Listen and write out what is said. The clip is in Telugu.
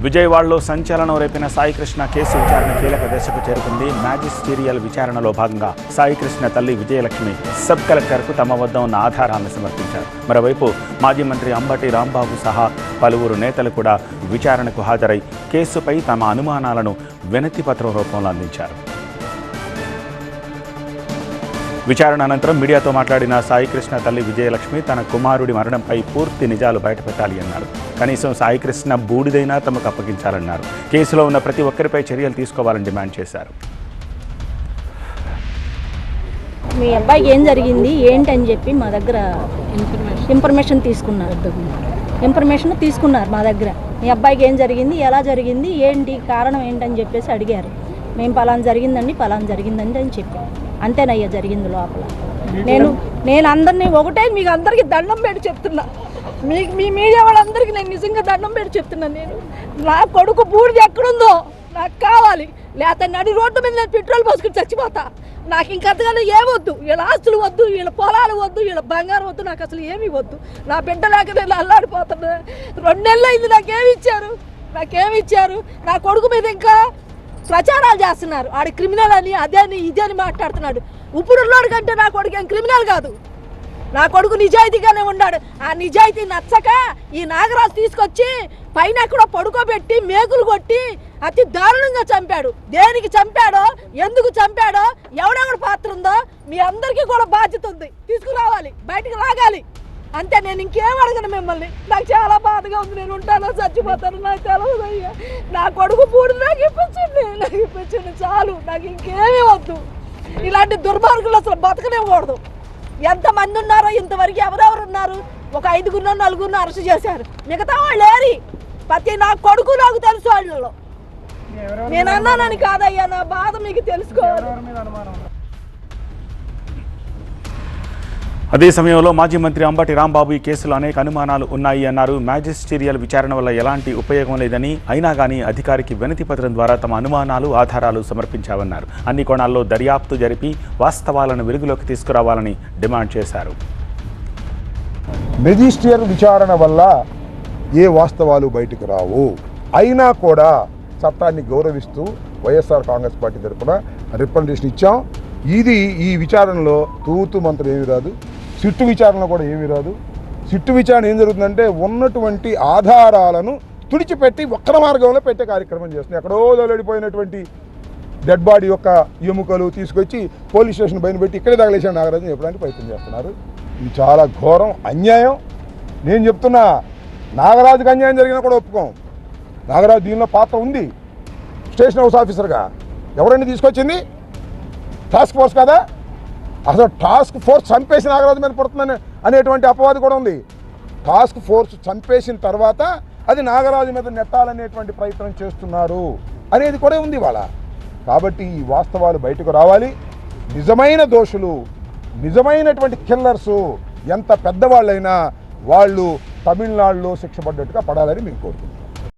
విజయవాడలో సంచలనం రేపిన సాయికృష్ణ కేసు విచారణ కీలక దశకు చేరుకుంది. మ్యాజిస్టీరియల్ విచారణలో భాగంగా సాయికృష్ణ తల్లి విజయలక్ష్మి సబ్ కలెక్టర్కు తమ వద్ద ఉన్న ఆధారాలను సమర్పించారు. మరోవైపు మాజీ మంత్రి అంబటి రాంబాబు సహా పలువురు నేతలు కూడా విచారణకు హాజరై కేసుపై తమ అనుమానాలను వినతి పత్రం రూపంలో అందించారు. విచారణ అనంతరం మీడియాతో మాట్లాడిన సాయికృష్ణ తల్లి విజయలక్ష్మి తన కుమారుడి మరణంపై పూర్తి నిజాలు బయటపెట్టాలి అన్నారు. కనీసం సాయికృష్ణ బూడిదైనా తమకు అప్పగించాలన్నారు. కేసులో ఉన్న ప్రతి ఒక్కరిపై చర్యలు తీసుకోవాలని డిమాండ్ చేశారు. మీ అబ్బాయికి ఏం జరిగింది ఏంటని చెప్పి మా దగ్గర ఇన్ఫర్మేషన్ తీసుకున్నారు మా దగ్గర. మీ అబ్బాయికి ఏం జరిగింది, ఎలా జరిగింది, ఏంటి కారణం ఏంటని చెప్పేసి అడిగారు. మేము పలానా జరిగిందండి అని చెప్పాం. అంతేనయ్యా జరిగింది లోపల. నేను అందరినీ ఒకటే మీకు అందరికీ దండం పెట్టి చెప్తున్నా, మీ మీడియా వాళ్ళందరికీ నేను నిజంగా దండం పెట్టి చెప్తున్నాను. నేను నా కొడుకు బూడిద ఎక్కడుందో నాకు కావాలి, లేకపోతే నడి రోడ్డు మీద నేను పెట్రోల్ పోసుకుని చచ్చిపోతా. నాకు ఇంకంతగానే ఏమొద్దు, వీళ్ళ ఆస్తులు వద్దు, వీళ్ళ పొలాలు వద్దు, వీళ్ళ బంగారం వద్దు, నాకు అసలు ఏమీ వద్దు. నా బిడ్డ లేక నేను అల్లాడిపోతున్నా. 2 నెలలు అయింది. నాకేమి ఇచ్చారు? నా కొడుకు మీద ఇంకా ప్రచారాలు చేస్తున్నారు. ఆడి క్రిమినల్ అని అదేని ఇదేని మాట్లాడుతున్నాడు. ఇప్పుడున్నాడు కంటే నా కొడుకు ఏం క్రిమినల్ కాదు. నా కొడుకు నిజాయితీగానే ఉన్నాడు. ఆ నిజాయితీ నచ్చక ఈ నాగరాజు తీసుకొచ్చి పైన ఎక్కడో పడుకోబెట్టి మేకులు కొట్టి అతి దారుణంగా చంపాడు. దేనికి చంపాడో, ఎందుకు చంపాడో, ఎవడెవడ పాత్ర ఉందో మీ అందరికీ కూడా బాధ్యత ఉంది. తీసుకురావాలి, బయటకు లాగాలి. అంతే. నేను ఇంకేం అడగను మిమ్మల్ని. నాకు చాలా బాధగా ఉంది. నేను ఉంటానో చచ్చిపోతాను నాకు తెలవదు అయ్యా. నా కొడుకు పూడి నాకు ఇప్పించండి చాలు. నాకు ఇంకేమీ వద్దు. ఇలాంటి దుర్మార్గులు అసలు బతకనేకూడదు. ఎంతమంది ఉన్నారో ఇంతవరకు ఎవరెవరు ఉన్నారు? ఒక 5గురినో 4గురినో అరెస్ట్ చేశారు. మిగతా వాళ్ళు ఏరి ప్రతి నా కొడుకు నాకు తెలుసు. వాళ్ళలో నేను అన్నానని కాదయ్యా, నా బాధ మీకు తెలుసుకోవాలి. అదే సమయంలో మాజీ మంత్రి అంబటి రాంబాబు ఈ కేసులో అనేక అనుమానాలు ఉన్నాయి అన్నారు. మ్యాజిస్టీరియల్ విచారణ వల్ల ఎలాంటి ఉపయోగం లేదని, అయినా కానీ అధికారికి వినతి పత్రం ద్వారా తమ అనుమానాలు, ఆధారాలు సమర్పించామన్నారు. అన్ని కోణాల్లో దర్యాప్తు జరిపి వాస్తవాలను వెలుగులోకి తీసుకురావాలని డిమాండ్ చేశారు. మెజిస్ట్రియల్ విచారణ వల్ల ఏ వాస్తవాలు బయటకు రావు. అయినా కూడా చట్టాన్ని గౌరవిస్తూ వైఎస్ఆర్ కాంగ్రెస్ పార్టీ తరఫున రిప్రజెంటేషన్ ఇచ్చాం. ఈ విచారణలో తూతు మంత్రం ఏమీ రాదు. సిట్టు విచారణ కూడా ఏమీ రాదు. సిట్టు విచారణ ఏం జరుగుతుందంటే ఉన్నటువంటి ఆధారాలను తుడిచిపెట్టి వక్ర మార్గంలో పెట్టే కార్యక్రమం చేస్తుంది. ఎక్కడో దొలడిపోయినటువంటి డెడ్ బాడీ యొక్క ఎముకలు తీసుకొచ్చి పోలీస్ స్టేషన్ పైన పెట్టి ఇక్కడే తగలేసిన నాగరాజుని చెప్పడానికి ప్రయత్నం చేస్తున్నారు. ఇది చాలా ఘోరం, అన్యాయం. నేను చెప్తున్నా, నాగరాజుకి అన్యాయం జరిగినా కూడా ఒప్పుకోం. నాగరాజు దీనిలో పాత్ర ఉంది. స్టేషన్ హౌస్ ఆఫీసర్గా ఎవరండి తీసుకొచ్చింది? టాస్క్ ఫోర్స్ కదా. అసలు టాస్క్ ఫోర్స్ చంపేసి నాగరాజు మీద పడుతుందని అనేటువంటి అపవాది కూడా ఉంది. టాస్క్ ఫోర్స్ చంపేసిన తర్వాత అది నాగరాజు మీద నెట్టాలనేటువంటి ప్రయత్నం చేస్తున్నారు అనేది కూడా ఉంది ఇవాళ. కాబట్టి ఈ వాస్తవాలు బయటకు రావాలి. నిజమైన దోషులు, నిజమైనటువంటి కిల్లర్సు ఎంత పెద్దవాళ్ళైనా వాళ్ళు తమిళనాడులో శిక్ష పడ్డట్టుగా పడాలని మీకు కోరుకుంటున్నాను.